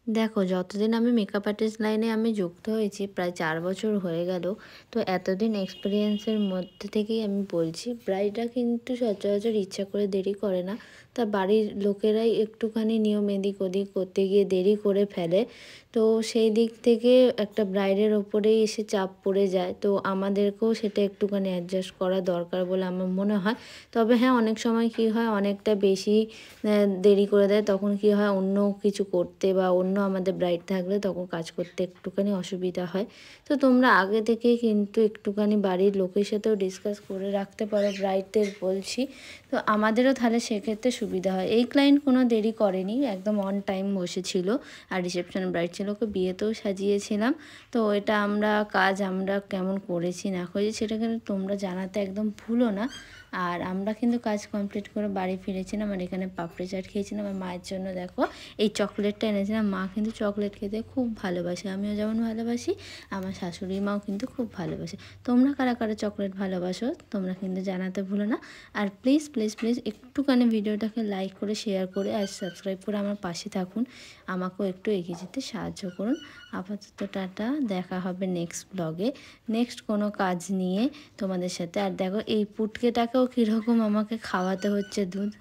দেখো, যতদিন আমি মেকআপ আর্টিস্ট লাইনে আমি যুক্ত হয়েছি প্রায় ৪ বছর হয়ে গেল। তো এতদিন এক্সপেরিয়েন্সের মধ্যে থেকেই আমি বলছি, ব্রাইডরা কিন্তু সচরাচর ইচ্ছা করে দেরি করে না। তার বাড়ির লোকেরাই একটুখানি নিয়ম এদিক ওদিক করতে গিয়ে দেরি করে ফেলে। তো সেই দিক থেকে একটা ব্রাইডের ওপরেই এসে চাপ পড়ে যায়। তো আমাদেরকেও সেটা একটুখানি অ্যাডজাস্ট করা দরকার বলে আমার মনে হয়। তবে হ্যাঁ, অনেক সময় কী হয়, অনেকটা বেশি দেরি করে দেয়, তখন কী হয় অন্য কিছু করতে বা অন্য আমাদের ব্রাইড থাকলে তখন কাজ করতে একটুখানি অসুবিধা হয়। তো তোমরা আগে থেকেই কিন্তু একটুখানি বাড়ির লোকের সাথেও ডিসকাস করে রাখতে পারো, ব্রাইডদের বলছি। তো আমাদেরও তাহলে সেক্ষেত্রে সুবিধা হয়। এই ক্লায়েন্ট কোনো দেরি করেনি, একদম অন টাইম বসেছিল। আর রিসেপশন ব্রাইড ছিল, ওকে বিয়েতেও সাজিয়েছিলাম। তো এটা আমরা কেমন করেছি না করেছি সেটা কিন্তু তোমরা জানাতে একদম ভুলো না। আর আমরা কিন্তু কাজ কমপ্লিট করে বাড়ি ফিরেছিলাম, আর এখানে পাপড়ি চাট খেয়েছিলাম। আর মায়ের জন্য দেখো এই চকলেটটা এনেছিলাম। মা কিন্তু চকলেট খেতে খুব ভালোবাসে, আমিও যেমন ভালোবাসি, আমার শাশুড়ি মাও কিন্তু খুব ভালোবাসে। তোমরা কারা কারা চকলেট ভালোবাসো তোমরা কিন্তু জানাতে ভুলো না। আর প্লিজ প্লিজ প্লিজ একটুখানি ভিডিওটাকে লাইক করে, শেয়ার করে আর সাবস্ক্রাইব করে আমার পাশে থাকুন। আমাকেও একটু এগিয়ে যেতে সাহায্য করুন। আপাতত টাটা, দেখা হবে নেক্সট ব্লগে, নেক্সট কোনো কাজ নিয়ে তোমাদের সাথে। আর দেখো এই পুটকেটাকেও কীরকম আমাকে খাওয়াতে হচ্ছে দুধ।